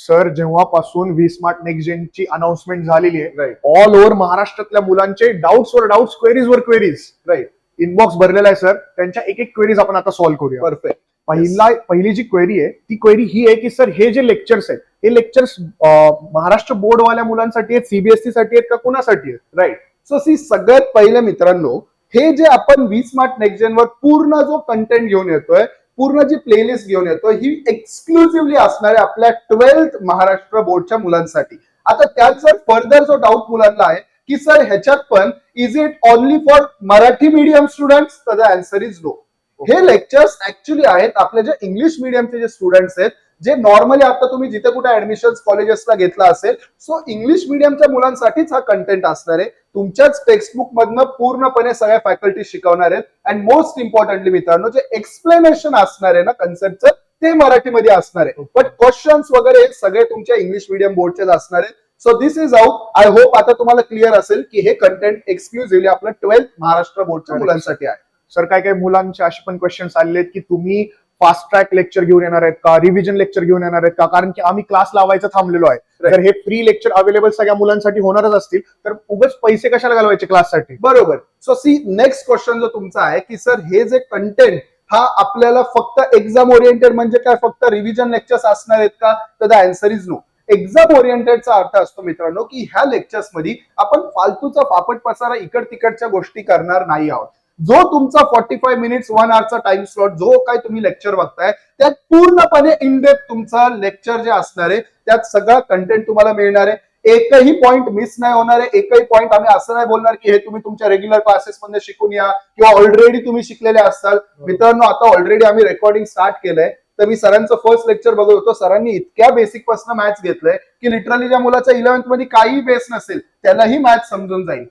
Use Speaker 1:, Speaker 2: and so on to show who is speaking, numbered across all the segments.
Speaker 1: Sir जेव्हापासून V smart next gen ची announcement झालेली आहे,
Speaker 2: राईट
Speaker 1: ऑल ओव्हर महाराष्ट्रातल्या मुलांचे डाऊट्स वर डाऊट्स, क्वेरीज वर क्वेरीज,
Speaker 2: राईट
Speaker 1: इनबॉक्स भरलेला आहे सर. त्यांच्या एक एक क्वेरीज आपण आता सॉल्व्ह करूया.
Speaker 2: परफेक्ट.
Speaker 1: पहिली जी क्वेरी आहे ती क्वेरी ही आहे की सर हे जे लेक्चर्स आहेत हे लेक्चर्स महाराष्ट्र बोर्डवाल्या मुलांसाठी आहेत, सीबीएसई साठी आहेत का कुणासाठी आहेत?
Speaker 2: राईट. सो सगळ्यात पहिले मित्रांनो, हे जे आपण व्ही स्मार्ट नेक्स्ट जेन वर पूर्ण जो कंटेंट घेऊन येतोय, पूर्ण जी प्लेलिस्ट घेऊन येतोय, ही एक्सक्लुसिव्हली असणार आहे आपल्या 12th महाराष्ट्र बोर्डच्या मुलांसाठी. आता त्यात जर फर्दर जो डाऊट मुलांना आहे की सर ह्याच्यात पण is it only for Marathi medium students, तर द आन्सर इज नो. हे लेक्चर्स ऍक्च्युअली आहेत आपले जे इंग्लिश मीडियमचे जे स्टुडंट्स आहेत, जे नॉर्मली आता तुम्ही जिथे कुठे ऍडमिशन कॉलेजेसला घेतला असेल, सो इंग्लिश मीडियमच्या मुलांसाठीच हा कंटेंट असणार आहे. तुमच्याच टेक्स्टबुक मधनं पूर्णपणे सगळ्या फॅकल्टी शिकवणार आहेत. अँड मोस्ट इम्पॉर्टंटली मित्रांनो, जे एक्सप्लेनेशन असणार आहे ना कन्सेप्टचं, ते मराठीमध्ये असणार आहे. बट क्वेश्चन्स वगैरे सगळे तुमच्या इंग्लिश मीडियम बोर्डचेच असणार आहेत. So this is how. I hope आता तुम्हाला क्लिअर असेल की हे कंटेंट एक्सक्लुसिव्हली आपल्या 12th महाराष्ट्र बोर्डच्या मुलांसाठी आहे.
Speaker 1: सर काय काय मुलांचे असे पण क्वेश्चन्स आलेले आहेत की तुम्ही फास्ट ट्रॅक लेक्चर घेऊन येणार आहेत का, रिव्हिजन लेक्चर घेऊन येणार आहेत का, कारण की आम्ही क्लास लावायचं थांबलेलो आहे. तर हे फ्री लेक्चर अवेलेबल सगळ्या मुलांसाठी होणारच असतील, तर उगाच पैसे कशाला घालवायचे क्लाससाठी?
Speaker 2: बरोबर. सो नेक्स्ट क्वेश्चन जो तुमचा आहे की सर हे जे कंटेंट हा आपल्याला फक्त एक्झाम ओरिएंटेड म्हणजे काय फक्त रिव्हिजन लेक्चर्स असणार आहेत का, तर the answer is no. Exam ओरिएंटेडचा अर्थ असतो मित्रांनो की ह्या लेक्चर्स मध्ये आपण फालतूचा फापट पसारा इकड तिकडच्या गोष्टी करणार नाही आहोत. जो तुमचा 45 मिनिट्स 1 आवरचा टाइम स्लॉट जो काय तुम्ही लेक्चर बघताय, त्यात पूर्णपणे इन डेप्थ तुमचं लेक्चर जे असणार आहे त्यात सगळा कंटेंट तुम्हाला मिळणार आहे. एकही पॉइंट मिस नाही होणार आहे. एकही पॉइंट आम्ही असं नाही बोलणार की हे तुम्ही तुमच्या रेग्युलर क्लासेस मध्ये शिकून या किंवा ऑलरेडी तुम्ही शिकलेले असाल. मित्रांनो, आता ऑलरेडी आम्ही रेकॉर्डिंग स्टार्ट केलंय. तर मी सरांचं फर्स्ट लेक्चर बघत होतो. सरांनी इतक्या बेसिक पासून मॅथ्स घेतलंय की लिटरली ज्या मुलाचा 11th मध्ये काही बेस नसेल त्यालाही मॅथ्स समजून जाईल.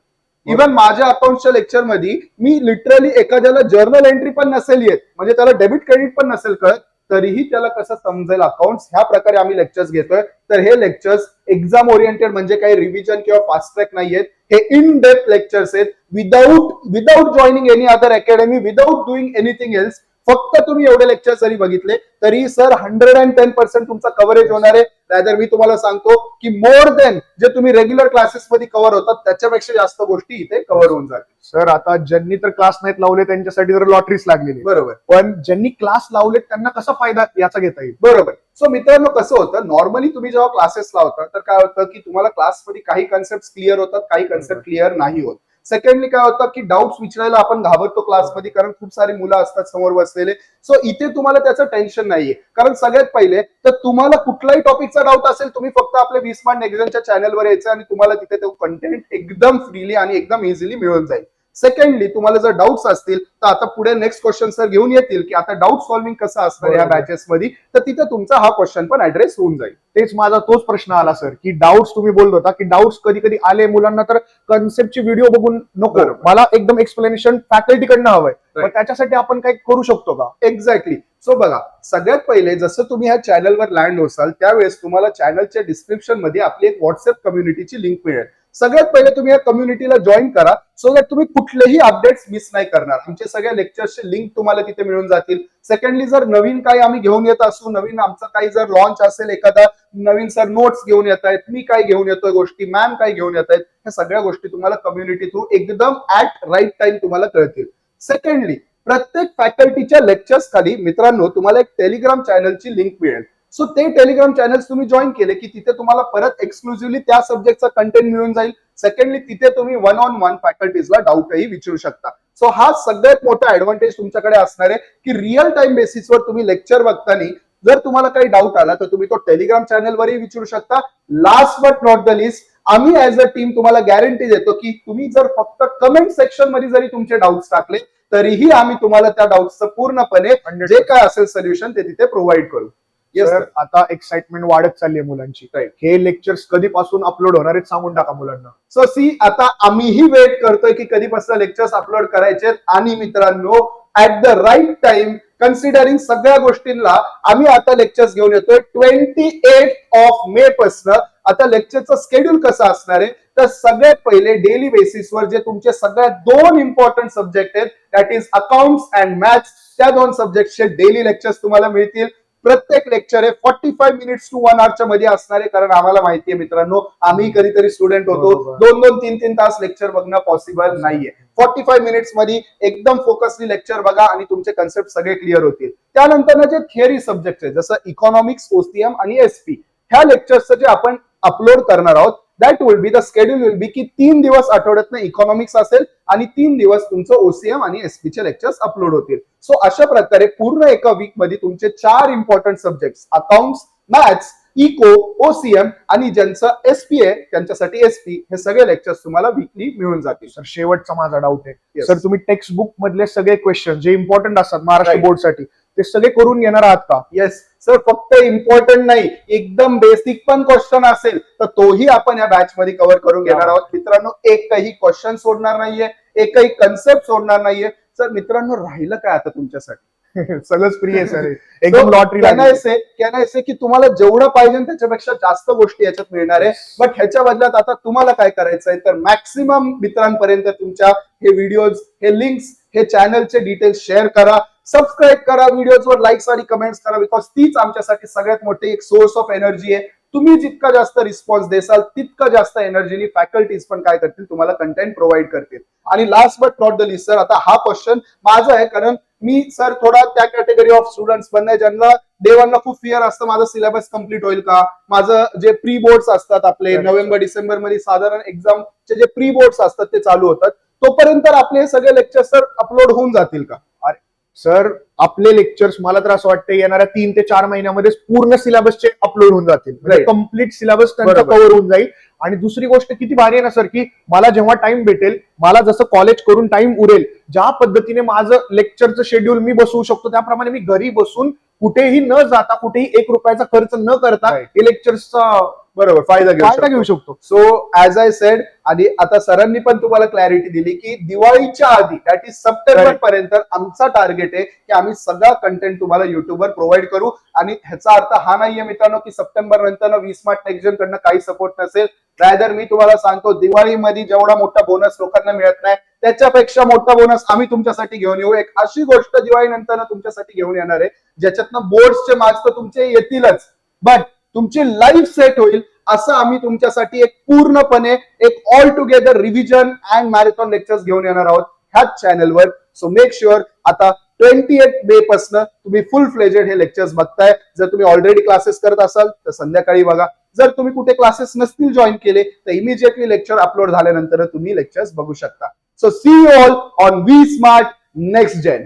Speaker 2: इव्हन माझ्या अकाउंटच्या लेक्चर मध्ये मी लिटरली एखाद्याला जर्नल एंट्री पण नसेल येत, म्हणजे त्याला डेबिट क्रेडिट पण नसेल कळत, तरीही त्याला कसं समजेल अकाउंट्स, ह्या प्रकारे आम्ही लेक्चर्स घेतोय. तर हे लेक्चर्स एक्झाम ओरिएंटेड म्हणजे काही रिव्हिजन किंवा फास्ट ट्रॅक नाहीयेत. हे इन डेप्थ लेक्चर्स आहेत. Without joining any other academy, without doing anything else. फक्त तुम्ही एवढे लेक्चर जरी बघितले तरी सर 110% तुमचा कव्हरेज होणार आहे. रादर मी तुम्हाला सांगतो की मोर देन जे तुम्ही रेग्युलर क्लासेस मध्ये कव्हर होतात त्याच्यापेक्षा जास्त गोष्टी इथे कव्हर होऊन जातील.
Speaker 1: सर आता ज्यांनी तर क्लास नाहीत लावले त्यांच्यासाठी तर लॉटरीच लागलेली,
Speaker 2: बरोबर.
Speaker 1: पण ज्यांनी क्लास लावले त्यांना कसा फायदा याचा घेता येईल?
Speaker 2: बरोबर. सो मित्रांनो, कसं होतं नॉर्मली तुम्ही जेव्हा क्लासेस लावता तर काय होतं की तुम्हाला क्लासमध्ये काही कन्सेप्ट क्लिअर होतात, काही कन्सेप्ट क्लिअर नाही होत. सेकंडली काय होतं की डाऊट्स विचारायला आपण घाबरतो क्लासमध्ये, कारण खूप सारी मुलं असतात समोर बसलेले. सो इथे तुम्हाला त्याचं टेन्शन नाहीये, कारण सगळ्यात पहिले तर तुम्हाला कुठलाही टॉपिकचा डाऊट असेल तुम्ही फक्त आपल्या व्ही स्मार्ट नेक्स्ट जेनच्या चॅनलवर यायचं आणि तुम्हाला तिथे तो कंटेंट एकदम फ्रीली आणि एकदम इझिली मिळून जाईल. सेकंडली तुम्हाला जर डाऊट्स असतील तर आता पुढे नेक्स्ट क्वेश्चन सर घेऊन येतील की आता डाऊट सॉल्व्हिंग कसं असणार या बॅचेस मध्ये, तर तिथे तुमचा हा क्वेश्चन पण ऍड्रेस होऊन जाईल.
Speaker 1: तेच माझा तोच प्रश्न आला सर की डाऊट्स तुम्ही बोलत होता की डाऊट्स कधी कधी आले मुलांना तर कन्सेप्टची व्हिडिओ बघून नको, मला एकदम एक्सप्लेनेशन फॅकल्टीकडनं हवंय, पण त्याच्यासाठी आपण काही करू शकतो का?
Speaker 2: एक्झॅक्टली. सो बघा, सगळ्यात पहिले जसं तुम्ही ह्या चॅनलवर लँड होसाल त्यावेळेस तुम्हाला चॅनलच्या डिस्क्रिप्शन मध्ये आपली एक व्हॉट्सअप कम्युनिटीची लिंक मिळेल. सगळ्यात पहिले तुम्ही या कम्युनिटीला जॉईन करा सो दॅट तुम्ही कुठलेही अपडेट्स मिस नाही करणार. आमचे सगळ्या लेक्चर्सचे लिंक तुम्हाला तिथे मिळून जातील. सेकंडली, जर नवीन काही आम्ही घेऊन येत असू, नवीन आमचं काही जर लॉन्च असेल, एखादा नवीन सर नोट्स घेऊन येत आहेत, मी काय घेऊन येतोय गोष्टी, मॅम काय घेऊन येत आहेत, ह्या सगळ्या गोष्टी तुम्हाला कम्युनिटी थ्रू एकदम ऍट राईट टाइम तुम्हाला कळतील. सेकंडली, प्रत्येक फॅकल्टीच्या लेक्चर्स खाली मित्रांनो तुम्हाला एक टेलिग्राम चॅनलची लिंक मिळेल. सो ते टेलिग्राम चॅनल तुम्ही जॉईन केले की तिथे तुम्हाला परत एक्सक्लुसिव्हली त्या सब्जेक्टचा कंटेंट मिळून जाईल. सेकंडली, तिथे तुम्ही 1-on-1 फॅकल्टीजला डाऊटही विचारू शकता. सो हा सगळ्यात मोठा ऍडव्हान्टेज तुमच्याकडे असणार आहे की रिअल टाइम बेसिसवर तुम्ही लेक्चर बघताना जर तुम्हाला काही डाऊट आला तर तुम्ही तो टेलिग्राम चॅनलवरही विचारू शकता. Last but not the list, आम्ही ऍज अ टीम तुम्हाला गॅरंटी देतो की तुम्ही जर फक्त कमेंट सेक्शन मध्ये जरी तुमचे डाऊट्स टाकले तरीही आम्ही तुम्हाला त्या डाऊट्सचं पूर्णपणे जे काय असेल सोल्युशन ते तिथे प्रोव्हाइड करू.
Speaker 1: सर आता एक्साइटमेंट वाढत चालली आहे मुलांची, हे लेक्चर्स कधीपासून अपलोड होणार आहेत सांगून टाका मुलांना.
Speaker 2: सो आता आम्हीही वेट करतोय की कधीपासून लेक्चर्स अपलोड करायचे. आणि मित्रांनो, at the right time considering सगळ्या गोष्टींना आम्ही आता लेक्चर्स घेऊन येतोय 28 मे पासून. आता लेक्चरचं शेड्यूल कसं असणार आहे तर सगळ्यात पहिले डेली बेसिसवर जे तुमचे सगळ्यात 2 इम्पॉर्टंट सब्जेक्ट आहेत, that is accounts and maths, त्या 2 सब्जेक्टचे डेली लेक्चर्स तुम्हाला मिळतील. प्रत्येक लेक्चर हे 45 मिनिट्स टू 1 hour मध्ये असणार आहे, कारण आम्हाला माहिती आहे मित्रांनो, आम्ही कधीतरी स्टुडंट होतो,
Speaker 1: बरोबर.
Speaker 2: 2-2, 3-3 तास लेक्चर बघणं पॉसिबल नाहीये. 45 मिनिट्स मध्ये एकदम फोकसली लेक्चर बघा आणि तुमचे कन्सेप्ट सगळे क्लिअर होतील. त्यानंतर जे थिअरी सब्जेक्ट आहे जसं इकॉनॉमिक्स, ओसीएम आणि एसपी, ह्या लेक्चर्सचं जे आपण अपलोड करणार आहोत, that will be the schedule will be की 3 दिवस आठवड्यातनं इकॉनॉमिक्स असेल आणि 3 दिवस तुमचं ओसीएम आणि एसपी चे लेक्चर्स अपलोड होतील. सो अशा प्रकारे पूर्ण एका वीक मध्ये तुमचे 4 important subjects accounts, maths, eco, OCM आणि ज्यांचं एसपी आहे त्यांच्यासाठी एसपी, हे सगळे लेक्चर्स तुम्हाला वीकली मिळून जातील.
Speaker 1: सर शेवटचा माझा डाऊट आहे,
Speaker 2: Yes.
Speaker 1: सर तुम्ही टेक्स्ट बुक मधले सगळे क्वेश्चन जे इम्पॉर्टंट असतात महाराष्ट्र
Speaker 2: Right.
Speaker 1: बोर्डसाठी ते सगळे करून घेणार आहात का?
Speaker 2: येस सर, फक्त इम्पॉर्टंट नाही, एकदम बेसिक पण क्वेश्चन असेल तर तोही आपण या बॅच मध्ये कव्हर करून घेणार आहोत. मित्रांनो, एकही क्वेश्चन सोडणार नाहीये, एकही कन्सेप्ट सोडणार नाहीये. सर मित्रांनो, राहिलं काय आता तुमच्यासाठी?
Speaker 1: सगळंच फ्री आहे सर, एकदम लॉटरी
Speaker 2: कॅन आय से की तुम्हाला जेवढं पाहिजे त्याच्यापेक्षा जास्त गोष्टी याच्यात मिळणार आहे. बट ह्याच्या बदल्यात आता तुम्हाला काय करायचंय तर मॅक्सिमम मित्रांपर्यंत तुमच्या हे व्हिडिओज, हे लिंक्स, हे चॅनलचे डिटेल्स शेअर करा, सबस्क्राईब करा, व्हिडिओजवर लाईक्स आणि कमेंट्स करा, बिकॉज तीच आमच्यासाठी सगळ्यात मोठी एक सोर्स ऑफ एनर्जी आहे. तुम्ही जितका जास्त रिस्पॉन्स देसाल तितका जास्त एनर्जीनी फॅकल्टीज पण काय करतील, तुम्हाला कंटेंट प्रोव्हाइड करतील. आणि last but not the list sir, आता हा क्वेश्चन माझा आहे, कारण मी सर थोडा त्या कॅटेगरी ऑफ स्टुडंट्स बनलाय ज्यांना डे 1 ला खूप फिअर असतं, माझं सिलेबस कम्प्लीट होईल का, माझं जे प्री बोर्ड्स असतात आपले नोव्हेंबर डिसेंबर मध्ये साधारण एक्झामचे जे प्री बोर्ड्स असतात ते चालू होतात, तोपर्यंत आपले हे सगळे लेक्चर्स सर अपलोड होऊन जातील का?
Speaker 1: सर आपले लेक्चर्स मला तर असं वाटतं येणाऱ्या 3 ते 4 महिन्यामध्ये पूर्ण सिलेबसचे अपलोड होऊन जातील,
Speaker 2: Right.
Speaker 1: कम्प्लीट सिलेबस त्यांचा
Speaker 2: बरोबर.
Speaker 1: कव्हर होऊन जाईल. आणि दुसरी गोष्ट किती भारी आहे ना सर, की मला जेव्हा टाइम भेटेल, मला जसं कॉलेज करून टाइम उरेल, ज्या पद्धतीने माझं लेक्चरचं शेड्यूल मी बसवू शकतो त्याप्रमाणे मी घरी बसून कुठेही न जाता, कुठेही 1 रुपयाचा खर्च न करता
Speaker 2: Right.
Speaker 1: हे लेक्चरचा
Speaker 2: बरोबर फायदा
Speaker 1: घेऊ शकतो.
Speaker 2: सो ऍज आय सेड, आणि आता सरांनी पण तुम्हाला क्लॅरिटी दिली की दिवाळीच्या आधी, दॅट इज सप्टेंबर
Speaker 1: Correct.
Speaker 2: पर्यंत आमचा टार्गेट आहे की आम्ही सगळा कंटेंट तुम्हाला युट्यूबवर प्रोव्हाइड करू. आणि ह्याचा अर्थ हा नाहीये मित्रांनो की सप्टेंबर नंतर V-Smart नेक्स्ट कडनं काही सपोर्ट नसेल. रादर मी तुम्हाला सांगतो, दिवाळीमध्ये जेवढा मोठा बोनस लोकांना मिळत नाही त्याच्यापेक्षा मोठा बोनस आम्ही तुमच्यासाठी घेऊन येऊ. एक अशी गोष्ट दिवाळी नंतर तुमच्यासाठी घेऊन येणार आहे ज्याच्यातनं बोर्ड्सचे मार्क्स तर तुमचे येतीलच, बट तुमची लाईफ सेट होईल असं आम्ही तुमच्यासाठी एक पूर्णपणे एक all together revision and marathon lectures घेऊन येणार आहोत ह्याच चॅनलवर. सो मेक शुअर आता 28 मे पासून तुम्ही फुल फ्लेजेड हे लेक्चर्स बघताय. जर तुम्ही ऑलरेडी क्लासेस करत असाल तर संध्याकाळी बघा, जर तुम्ही कुठे क्लासेस नसतील जॉईन केले तर इमिजिएटली लेक्चर अपलोड झाल्यानंतर तुम्ही लेक्चर्स बघू शकता. So see you all on V-Smart next gen.